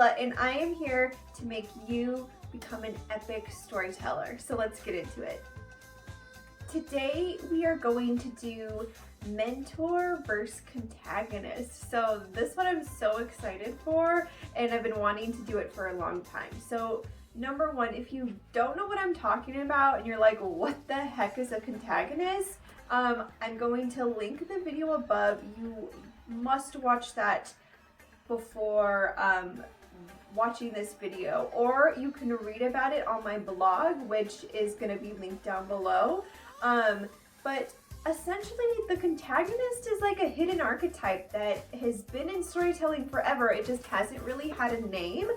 Arabella, and I am here to make you become an epic storyteller. So let's get into it. Today we are going to do mentor versus contagonist. So this one I'm so excited for, and I've been wanting to do it for a long time. So number one, if you don't know what I'm talking about and you're like, what the heck is a contagonist? I'm going to link the video above. You must watch that before watching this video, or you can read about it on my blog, which is going to be linked down below. But essentially the contagonist is like a hidden archetype that has been in storytelling forever. It just hasn't really had a name.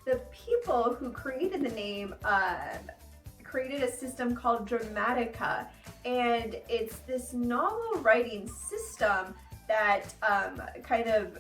The people who created the name created a system called Dramatica, and it's this novel writing system that kind of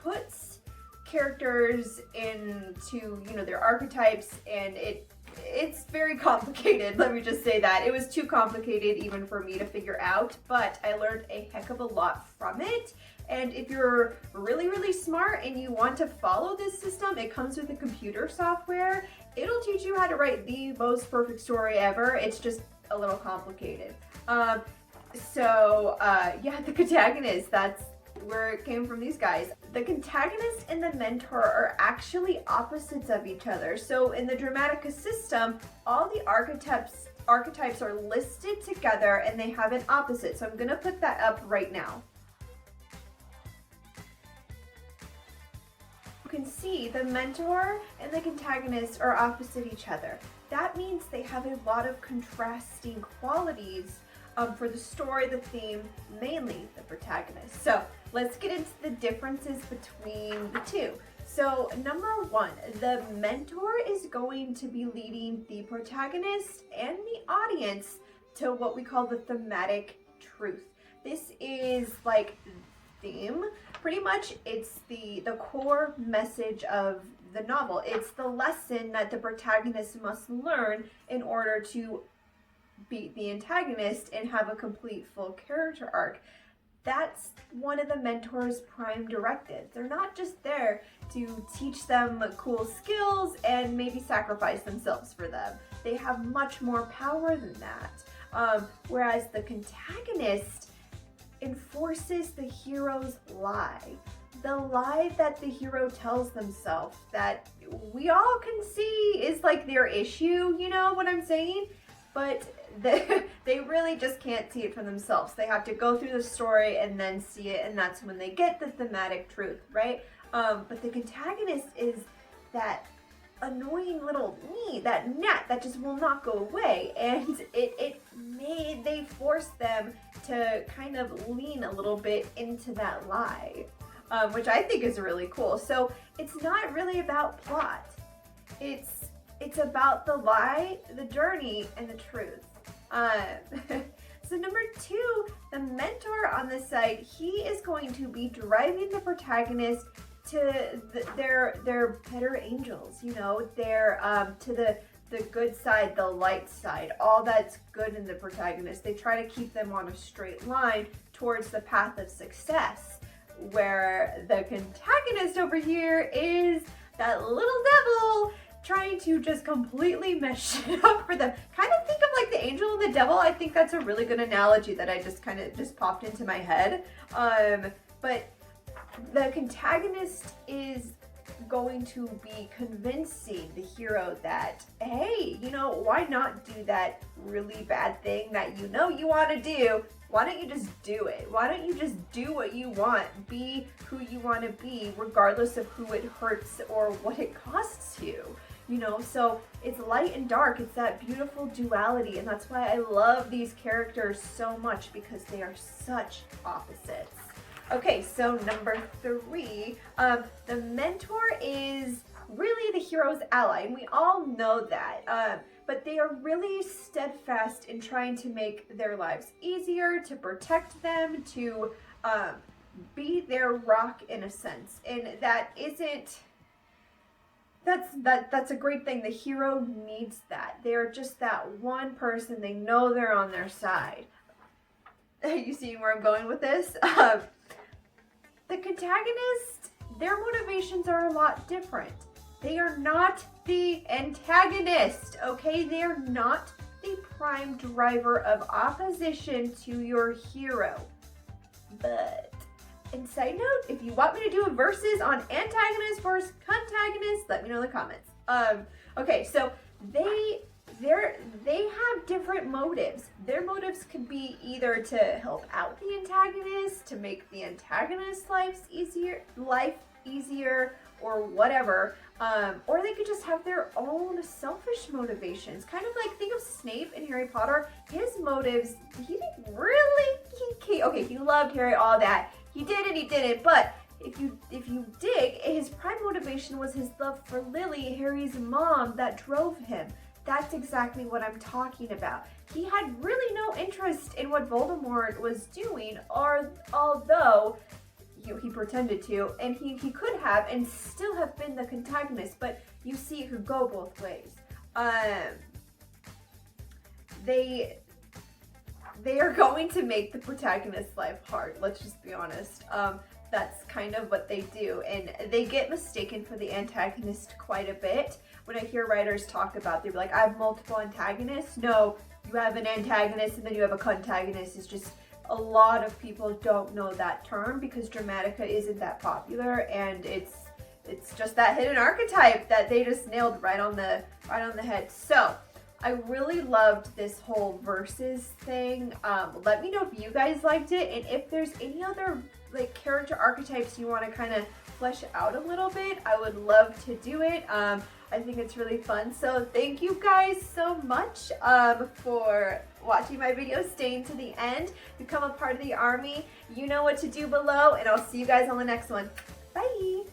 puts characters into, you know, their archetypes, and it's very complicated. Let me just say that. It was too complicated even for me to figure out, but I learned a heck of a lot from it. And if you're really, really smart and you want to follow this system, it comes with a computer software. It'll teach you how to write the most perfect story ever. It's just a little complicated. Yeah, the contagonist, that's where it came from, these guys. The contagonist and the mentor are actually opposites of each other. So in the Dramatica system, all the archetypes are listed together and they have an opposite. So I'm gonna put that up right now. You can see the mentor and the contagonist are opposite each other. That means they have a lot of contrasting qualities for the story, the theme, mainly the protagonist. So let's get into the differences between the two. So number one, the mentor is going to be leading the protagonist and the audience to what we call the thematic truth. This is like theme. Pretty much it's the core message of the novel. It's the lesson that the protagonist must learn in order to beat the antagonist and have a complete full character arc. That's one of the mentor's prime directives. They're not just there to teach them cool skills and maybe sacrifice themselves for them. They have much more power than that. Whereas the contagonist enforces the hero's lie. The lie that the hero tells themselves that we all can see is like their issue, you know what I'm saying? But they really just can't see it for themselves. They have to go through the story and then see it, and that's when they get the thematic truth, right? But the contagonist is that annoying little that gnat that just will not go away, and they force them to kind of lean a little bit into that lie, which I think is really cool. So it's not really about plot. It's about the lie, the journey, and the truth. So number two, the mentor on this side, he is going to be driving the protagonist to their better angels, you know, to the good side, the light side, all that's good in the protagonist. They try to keep them on a straight line towards the path of success, where the contagonist over here is that little devil trying to just completely mess it up for them. Kind of think of like the angel and the devil. I think that's a really good analogy that I just kind of just popped into my head. But the contagonist is going to be convincing the hero that, hey, you know, why not do that really bad thing that you know you want to do? Why don't you just do it? Why don't you just do what you want? Be who you want to be, regardless of who it hurts or what it costs you. You know, so it's light and dark. It's that beautiful duality, and that's why I love these characters so much, because they are such opposites. Okay, so number three, the mentor is really the hero's ally, and we all know that. But they are really steadfast in trying to make their lives easier, to protect them, to be their rock in a sense, and that isn't. That's a great thing. The hero needs that. They're just that one person. They know they're on their side. You see where I'm going with this? The contagonist their motivations are a lot different. They are not the antagonist, okay? They are not the prime driver of opposition to your hero. But, and side note, if you want me to do a versus on antagonist versus contagonist, let me know in the comments. Okay, so they have different motives. Their motives could be either to help out the antagonist, to make the antagonist's life easier, or whatever. Or they could just have their own selfish motivations. Kind of like, think of Snape in Harry Potter. His motives, he didn't really, he loved Harry, all that. He did and he didn't, but if you dig, his prime motivation was his love for Lily, Harry's mom, that drove him. That's exactly what I'm talking about. He had really no interest in what Voldemort was doing, or although he pretended to, and he could have and still have been the contagonist, but you see it could go both ways. They are going to make the protagonist's life hard, let's just be honest. That's kind of what they do, and they get mistaken for the antagonist quite a bit. When I hear writers talk about, they're like, I have multiple antagonists. No, you have an antagonist and then you have a contagonist. It's just, a lot of people don't know that term because Dramatica isn't that popular, and it's just that hidden archetype that they just nailed right on the head. So I really loved this whole versus thing. Let me know if you guys liked it, and if there's any other like character archetypes you want to kind of flesh out a little bit, I would love to do it. I think it's really fun. So thank you guys so much for watching my video, staying to the end. Become a part of the army. You know what to do below, and I'll see you guys on the next one. Bye!